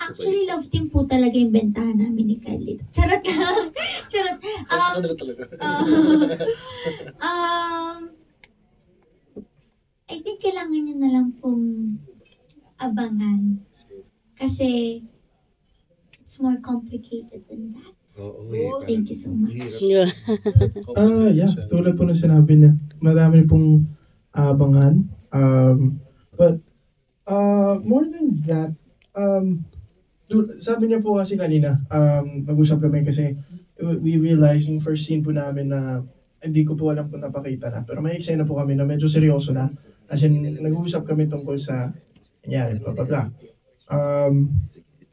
Actually, love team po talaga yung bentahan namin ni Kyle. Charot lang. Charot. Sa kanila talaga. I think kailangan nyo na lang pong abangan. Kasi, it's more complicated than that. Thank you so much. Yeah. Tulad po na sinabi niya, marami pong abangan. But more than that, sabi niya po kasi kanina, mag-usap kami kasi we realized yung first scene po namin na hindi ko po alam kung napakita na. Pero may eksena po kami na medyo seryoso na. As in, nag-uusap kami tungkol sa nangyari, blah, blah, blah.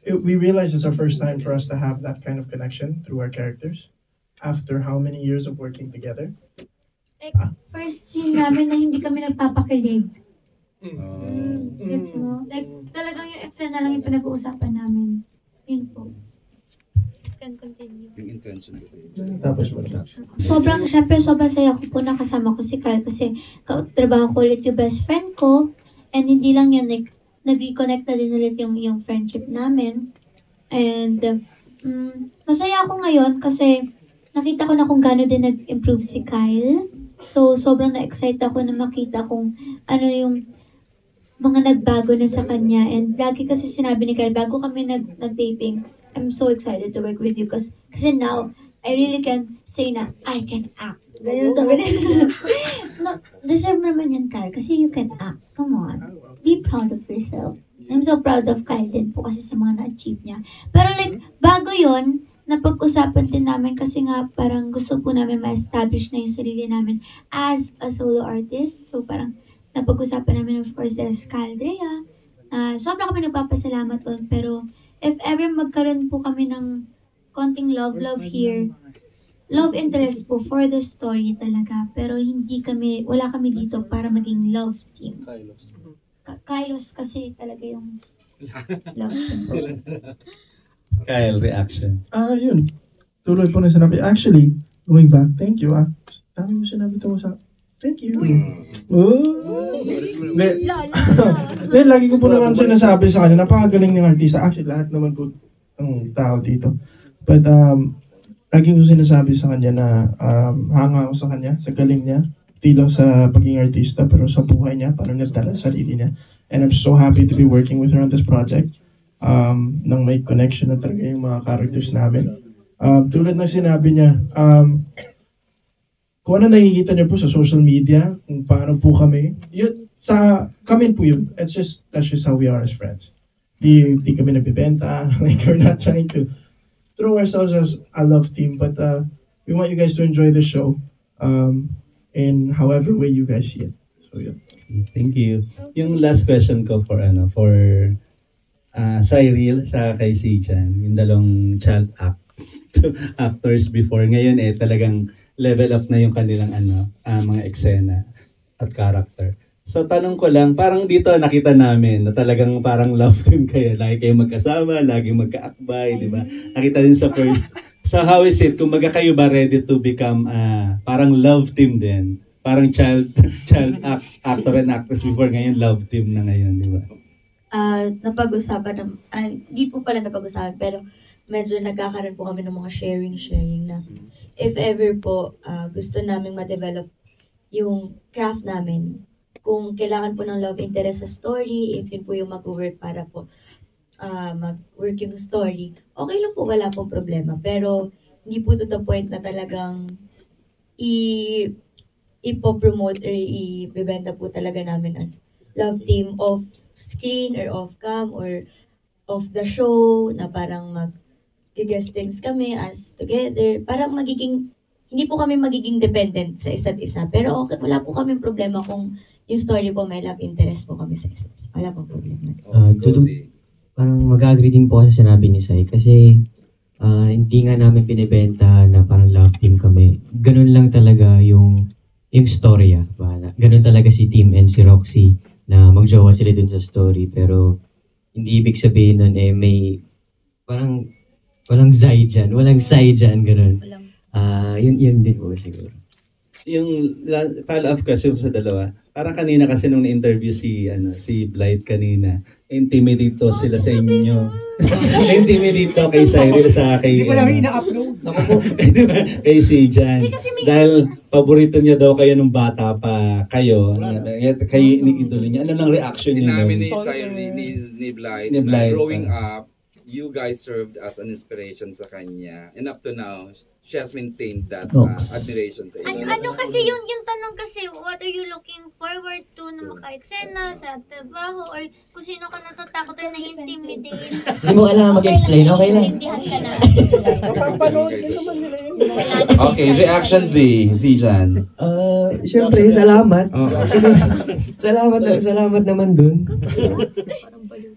We realized it's our first time for us to have that kind of connection through our characters after how many years of working together. Like, first scene namin na hindi kami nagpapakilig. Gets mo? Like, talagang yung eksena lang yung pinag-uusapan namin. Yun po. Can continue. Yung intention kasi. Tapos po. Sobrang saya ko po nakasama ko si Kyle kasi trabaho ko ulit yung best friend ko. And hindi lang yun, like, nag-reconnect na din ulit yung friendship namin. And, masaya ako ngayon kasi nakita ko na kung gaano din nag-improve si Kyle. So, sobrang na-excite ako na makita kung ano yung mga nagbago na sa kanya. And lagi kasi sinabi ni Kyle, bago kami nag-taping, I'm so excited to work with you kasi now, I really can say na, I can act. Ganyan sabi niya. No, deserve naman yan, Kyle, kasi you can act. Come on. Be proud of yourself. I'm so proud of Kyle din po kasi sa mga na-achieve niya. Pero like, bago yon napag-usapan din namin kasi nga parang gusto po namin ma-establish na yung sarili namin as a solo artist. So parang napag-usapan namin of course there's Kyle Drea. Sobra kami nagpapasalamat doon. Pero if ever magkaroon po kami ng konting love here, love interest po for the story talaga. Pero wala kami dito para maging love team. Kylos kasi talaga yung love team. Kyle, reaction. Yun. Tuloy po na sinabi. Actually, going back, thank you. Dami mo sinabi ito sa... Thank you. Then, lagi ko po naman sinasabi sa kanya, napakagaling ng artista. Actually, lahat naman po ng tao dito. But, lagi ko sinasabi sa kanya na hanga ako sa kanya, sa galing niya. Di lang sa pagiging artista, pero sa buhay niya, paano nagdala sa sarili niya. And I'm so happy to be working with her on this project. Nang may connection na talaga yung mga characters namin. Tulad ng sinabi niya, kung ano nakikita niyo po sa social media, kung paano po kami, yun, kami po yun. That's just how we are as friends. Di kami nagbibenta, like we're not trying to throw ourselves as a love team, but we want you guys to enjoy the show in however way you guys see it. So yeah. Thank you. Yung last question ko for Cyril sa kay Sichan, yung dalawang child actors before. Ngayon talagang level up na yung kanilang mga eksena at character. So tanong ko lang, parang dito nakita namin na talagang parang love team kayo. Lagi kayo magkasama, lagi magkaakbay, di ba? Nakita din sa first. So how is it? Kung kayo ba ready to become parang love team din? Parang child actor and actress before, ngayon love team na ngayon, di ba? Napag-usapan hindi po pala napag-usapan, pero medyo nagkakaroon po kami ng mga sharing na if ever po gusto naming ma-develop yung craft namin, kung kailangan po ng love interest sa story, if yun po yung mag-work para po mag-work yung story, okay lang po, wala pong problema. Pero hindi po to the point na talagang ipo-promote or i-bebenta po talaga namin as love team off screen or off cam or off the show na parang mag-guestings kami as together. Parang hindi po kami magiging dependent sa isa't isa. Pero okay, wala po kami problema kung yung story po may love interest po kami sa isa't isa. Wala po problema. Parang mag-agree din po sa sinabi ni Sai kasi hindi nga namin binibenta na parang love team kami. Ganun lang talaga yung storya. Ganun talaga si Tim and si Roxy na magjowa sila dun sa story. Pero hindi ibig sabihin nun may parang walang Sai dyan, ganun. Yun din po siguro. follow-up question sa dalawa. Parang kanina kasi nung na-interview si Blight kanina, intimidate to sila sa inyo. Na-intimidate to kay Cyril sa kay... Hindi ko lang ina-upload. Kay si Jan. Dahil paborito niya daw kayo nung bata pa kayo. Kayo ni-idolo niya. Ano lang reaction niyo Namin nun? ni Cyril, ni Blight, Ni Blight, growing up, you guys served as an inspiration sa kanya. And up to now, she has maintained that admiration sa inyo. Ano kasi yung tanong kasi, what are you looking forward to na maka-eksena sa trabaho or kung sino ka natatakot or na-intimidate? Hindi mo kailangan mag-explain, okay lang. Naintindihan ka na. Napapanood din naman nila yun. Okay, reaction Z, Jan. Siyempre, salamat. Kasi, salamat naman dun.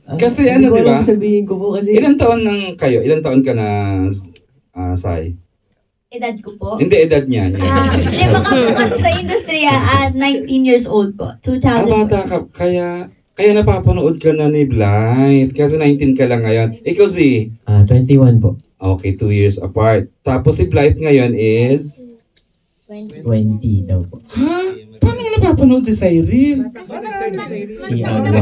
Kasi ano, Hindi ko di ba? alam sabihin ko po kasi... Ilang taon nang kayo? Ilang taon ka na, Sai? Edad ko po. Hindi, edad niya. Baka po kasi sa industriya at 19 years old po. 2000. Bata ka, kaya napapanood ka na ni Blight. Kasi 19 ka lang ngayon. Ikaw, Z? 21 po. Okay, 2 years apart. Tapos si Blight ngayon is... 20 daw po. Paano nga napapanood si Cyril? Si Agua.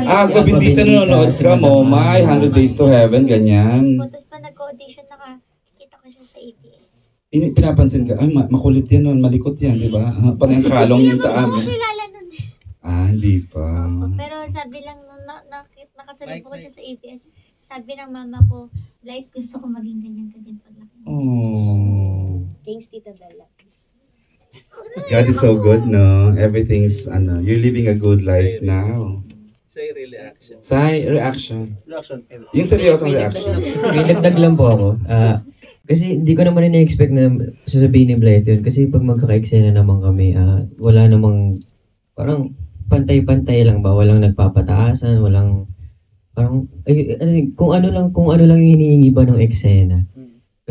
Agua Bendita nanonood ka mo, may 100 Days to Heaven, ganyan. Tapos pa nag-audition, nakikita ko siya sa ABS. Pinapansin ka, ay makulit yan nun, malikot yan, di ba? Parang yung kalong yan sa Hindi amin. ko kilala nun. Hindi pa. Pero sabi lang, nung nakasalubong ko siya sa ABS, sabi ng mama ko, Blight, gusto ko maging ganyan ka din paglaki. Oh. Thanks, Tita Bella. God is so good, no? Everything's, you're living a good life now. Say reaction. Sai, reaction. Reaction. Yung seryosong reaction. May dagdag lang po ako. Kasi hindi ko naman ina-expect na sasabihin ni Blight yun. Kasi pag magkaka-eksena naman kami, wala namang, parang pantay-pantay lang ba? Walang nagpapataasan, walang, parang, kung ano lang yung hinihingi ba ng eksena.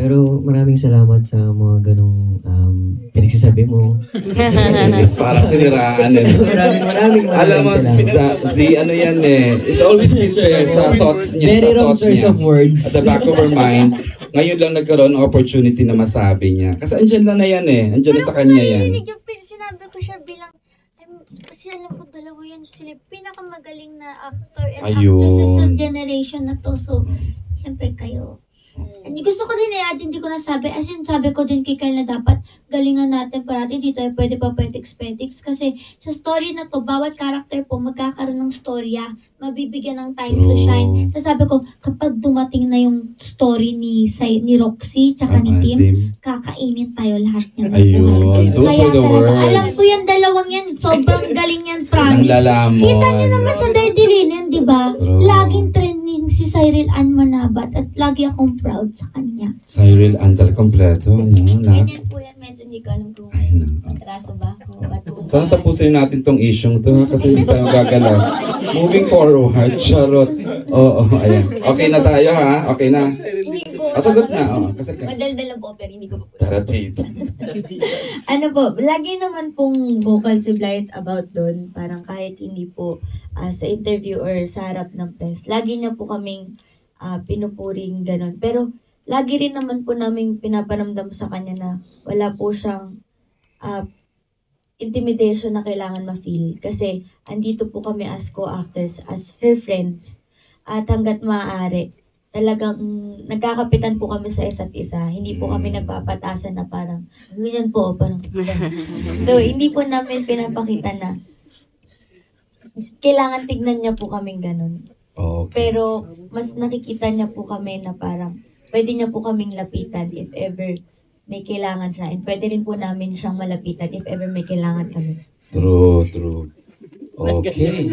Pero maraming salamat sa mga ganong pinagsasabi mo. It's parang siniraan. Maraming Alam mo, salamat. Z, ano yan eh. It's always been there sa thoughts niya. Very Sa wrong thought choice niya. of words. At the back of her mind. Ngayon lang nagkaroon ng opportunity na masabi niya. Kasi andyan lang na yan eh. Andyan na sa kanya yan. Yung sinabi ko siya bilang, kasi alam ko dalawa yan sila, pinakamagaling na actor and actresses sa generation na to. So, siyempre kayo. And gusto ko din at hindi ko nasabi, as in sabi ko din kay Kyle na dapat galingan natin parati, di tayo pwede pa petiks kasi sa story na to, bawat character po magkakaroon ng storya, mabibigyan ng time to shine. Tapos sabi ko, kapag dumating na yung story ni Roxy tsaka ni Tim, kakainin tayo lahat niyan. Ayun, those were the words. Alam ko yung dalawang yan, sobrang galing yan, promise. Nanglalamon. Kita niyo naman sa Daddy Linen, di ba? True. Laging trending si Cyril Ann Manabat at lagi akong proud sa kanya. Cyril Antal kompleto. Ganyan po yan, medyo hindi ko alam kung Ay, no. atraso ba ako. Sana tapusin natin tong isyong to kasi hindi tayo gagalaw. Moving forward, charot. Oo, ayan. Okay na tayo ha? Okay na. Hindi ko. Sagot na. Kasi Madaldal lang po, pero hindi ko po. Taratit. Ano po, lagi naman pong vocal si Blight about doon. Parang kahit hindi po sa interview or sa harap ng press, lagi niya po kaming pinupuring ganun. Pero lagi rin naman po namin pinaparamdam sa kanya na wala po siyang intimidation na kailangan ma-feel. Kasi andito po kami as co-actors, as her friends. At hanggat maaari, talagang nagkakapitan po kami sa isa't isa. Hindi po kami nagpapatasan na parang, ganyan po, parang, so, hindi po namin pinapakita na kailangan tignan niya po kaming ganun. Okay. Pero, mas nakikita niya po kami na parang, pwede niya po kaming lapitan if ever may kailangan siya. And pwede rin po namin siyang malapitan if ever may kailangan kami. True. Okay.